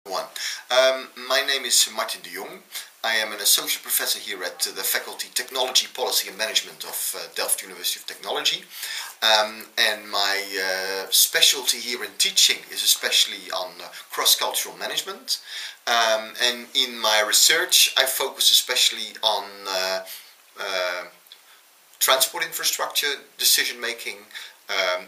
One. My name is Martin de Jong. I am an associate professor here at the Faculty Technology, Policy and Management of Delft University of Technology. And my specialty here in teaching is especially on cross-cultural management. And in my research I focus especially on transport infrastructure, decision making,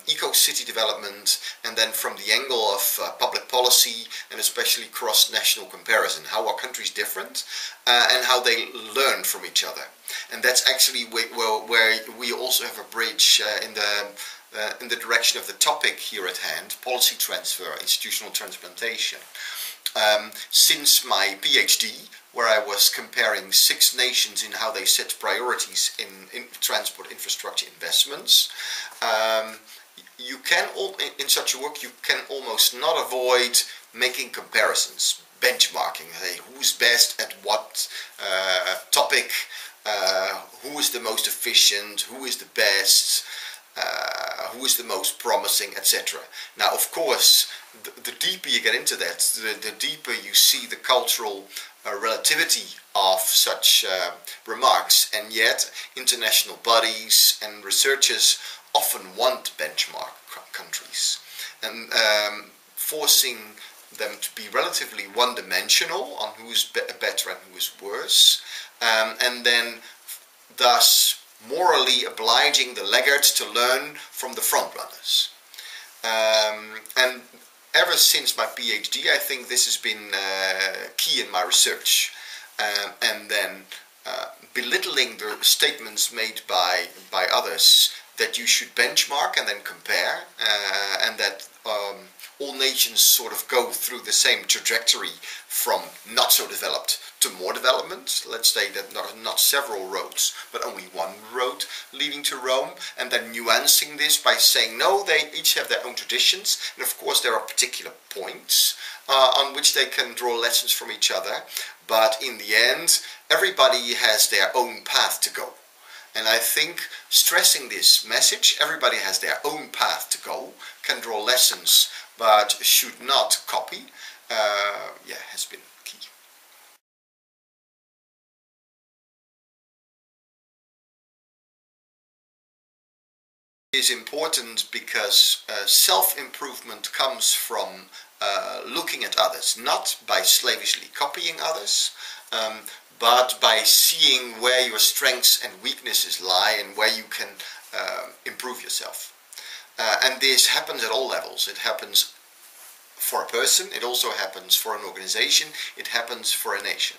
eco-city development, and then from the angle of public policy and especially cross-national comparison, how are countries different and how they learn from each other. And that's actually where we also have a bridge in the direction of the topic here at hand, policy transfer, institutional transplantation. Since my PhD, where I was comparing 6 nations in how they set priorities in transport infrastructure investments, you can, in such a work, you can almost not avoid making comparisons, benchmarking. Hey, who's best at what topic, who is the most efficient, who is the best, who is the most promising, etc. Now, of course, the deeper you get into that, the deeper you see the cultural relativity of such remarks, and yet international bodies and researchers often want to benchmark countries and forcing them to be relatively one-dimensional on who is better and who is worse, and then thus morally obliging the laggards to learn from the frontrunners. And ever since my PhD, I think this has been key in my research, and then belittling the statements made by others that you should benchmark and then compare, and that all nations sort of go through the same trajectory from not so developed to more development. Let's say that not several roads, but only one road leading to Rome, and then nuancing this by saying no, they each have their own traditions, and of course there are particular points on which they can draw lessons from each other, but in the end everybody has their own path to go. And I think stressing this message, everybody has their own path to go, can draw lessons, but should not copy, has been key. It is important because self-improvement comes from looking at others, not by slavishly copying others, but by seeing where your strengths and weaknesses lie and where you can improve yourself. And this happens at all levels. It happens for a person, it also happens for an organization, it happens for a nation.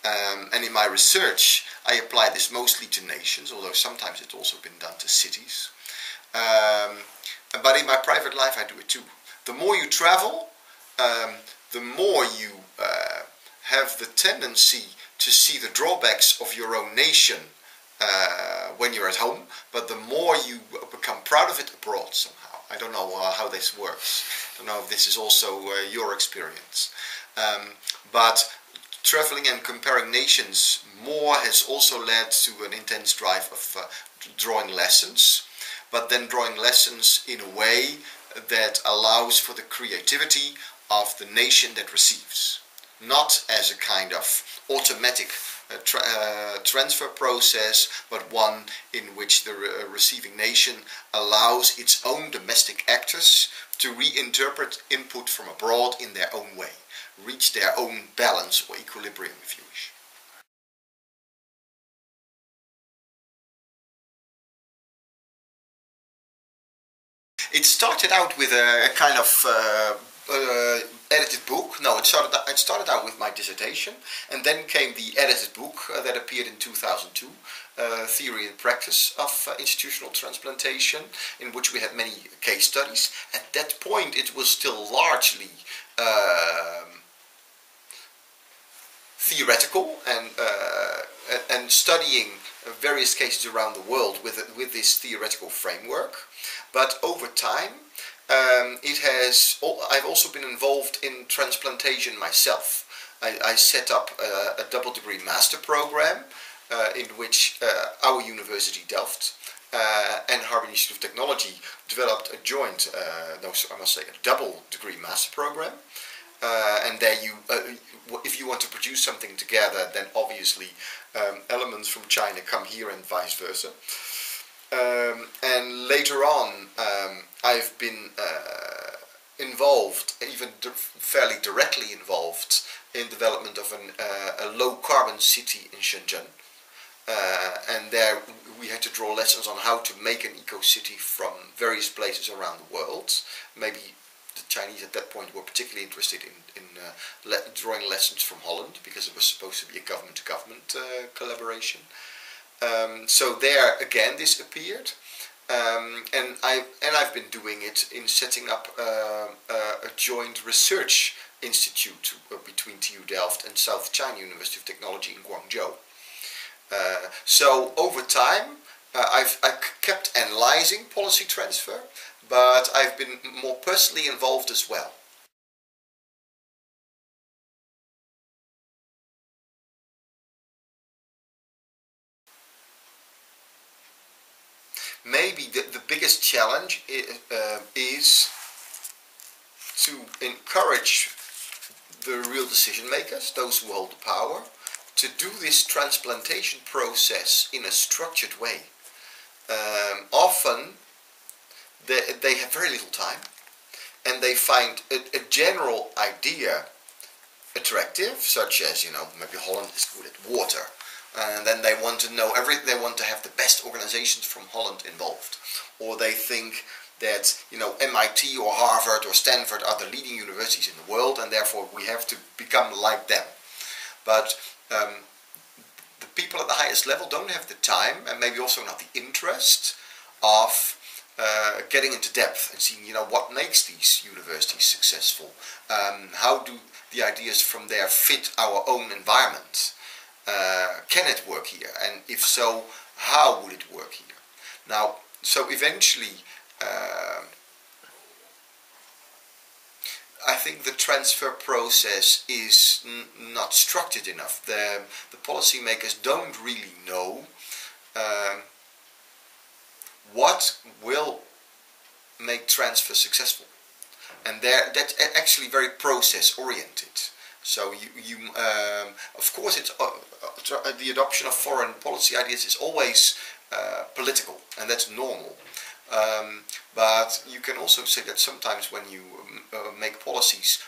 And in my research I apply this mostly to nations, although sometimes it's also been done to cities. But in my private life I do it too. The more you travel, the more you have the tendency to see the drawbacks of your own nation when you're at home, but the more you become proud of it abroad somehow. I don't know how this works. I don't know if this is also your experience. But traveling and comparing nations more has also led to an intense drive of drawing lessons, but then drawing lessons in a way that allows for the creativity of the nation that receives. Not as a kind of automatic transfer process, but one in which the receiving nation allows its own domestic actors to reinterpret input from abroad in their own way, reach their own balance or equilibrium, if you wish. It started out with a kind of edited book. No, it started out with my dissertation, and then came the edited book that appeared in 2002, Theory and Practice of Institutional Transplantation, in which we had many case studies. At that point it was still largely theoretical and studying various cases around the world with this theoretical framework. But over time I've also been involved in transplantation myself. I set up a double degree master program in which our university, Delft, and Harvard Institute of Technology developed a joint, a double degree master program. and there you, if you want to produce something together, then obviously elements from China come here and vice versa. And later on, I've been involved, even fairly directly involved, in development of a low-carbon city in Shenzhen. And there we had to draw lessons on how to make an eco-city from various places around the world. Maybe the Chinese at that point were particularly interested in drawing lessons from Holland, because it was supposed to be a government-to-government collaboration. So there again this appeared, and I've been doing it in setting up a joint research institute between TU Delft and South China University of Technology in Guangzhou. So over time I kept analyzing policy transfer, but I've been more personally involved as well. Maybe the biggest challenge is to encourage the real decision makers, those who hold the power, to do this transplantation process in a structured way. Often they have very little time, and they find a general idea attractive, such as, you know, maybe Holland is good at water, and then they want to know they want to have the best organizations from Holland involved, or they think that, you know, MIT or Harvard or Stanford are the leading universities in the world, and therefore we have to become like them. But the people at the highest level don't have the time, and maybe also not the interest, of getting into depth and seeing, you know, what makes these universities successful. How do the ideas from there fit our own environment? Can it work here? And if so, how would it work here? Now, so eventually, I think the transfer process is not structured enough. The policymakers don't really know what will make transfer successful, and that's actually very process oriented. So of course, it's the adoption of foreign policy ideas is always political, and that's normal. But you can also say that sometimes when you make policies,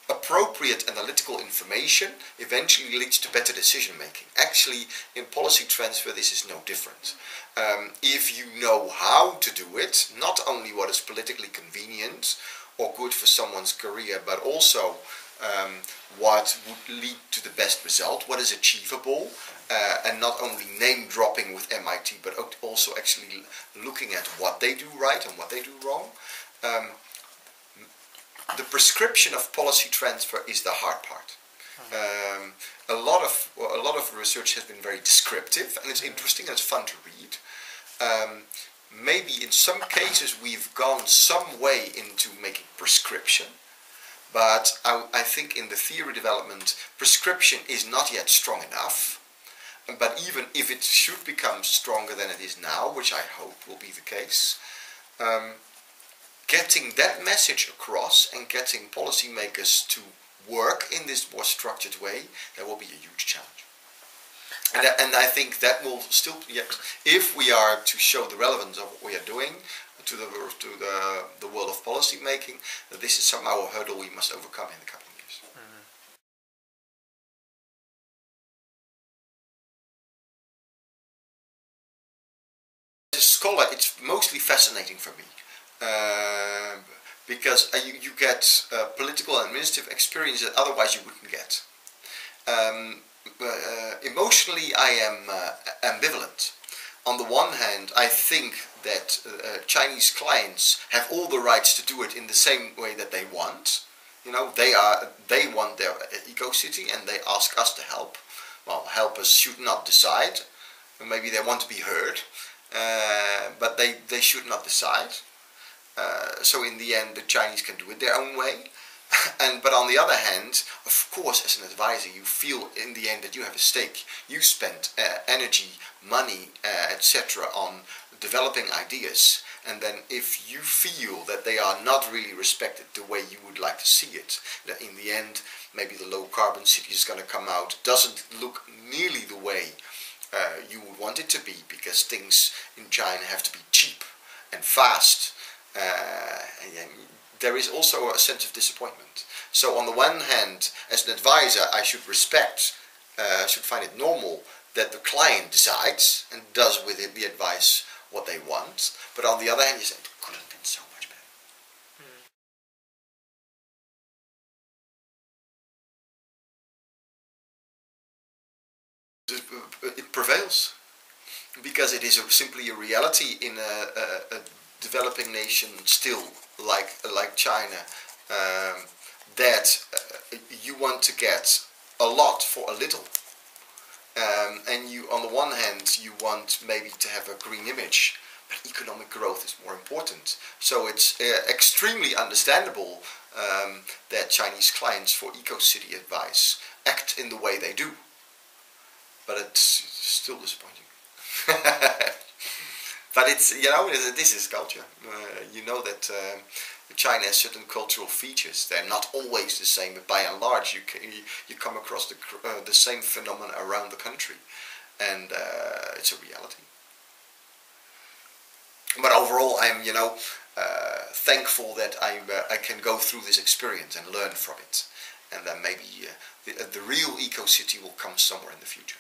appropriate analytical information eventually leads to better decision making. Actually, in policy transfer, this is no different. If you know how to do it, not only what is politically convenient or good for someone's career, but also what would lead to the best result, what is achievable, and not only name dropping with MIT, but also actually looking at what they do right and what they do wrong. The prescription of policy transfer is the hard part. A lot of research has been very descriptive, and it's interesting and it's fun to read. Maybe in some cases we've gone some way into making prescription, but I think in the theory development, prescription is not yet strong enough. But even if it should become stronger than it is now, which I hope will be the case, getting that message across and getting policymakers to work in this more structured way, that will be a huge challenge. And I think that will still, if we are to show the relevance of what we are doing to the world of policy making, that this is somehow a hurdle we must overcome in the coming years. As a scholar, it's mostly fascinating for me. Because you get political and administrative experience that otherwise you wouldn't get. Emotionally, I am ambivalent. On the one hand, I think that Chinese clients have all the rights to do it in the same way that they want. You know, they want their eco-city and they ask us to help. Well, helpers should not decide. Maybe they want to be heard, but they should not decide. So in the end, the Chinese can do it their own way. But on the other hand, of course, as an advisor, you feel in the end that you have a stake. You spend energy, money, etc. on developing ideas, and then if you feel that they are not really respected the way you would like to see it, that in the end maybe the low carbon city is going to come out, doesn't look nearly the way you would want it to be, because things in China have to be cheap and fast, and there is also a sense of disappointment. So on the one hand, as an advisor, I should respect, should find it normal that the client decides and does with it, the advice, what they want. But on the other hand, you say, it could have been so much better. It prevails, because it is simply a reality in a developing nation still like China, that you want to get a lot for a little. And you, on the one hand, you want maybe to have a green image, but economic growth is more important. So it's extremely understandable that Chinese clients for eco-city advice act in the way they do. But it's still disappointing. But it's, you know, this is culture. You know that China has certain cultural features. They're not always the same, but by and large you come across the same phenomena around the country, and it's a reality. But overall, I'm, you know, thankful that I can go through this experience and learn from it, and then maybe the real eco-city will come somewhere in the future.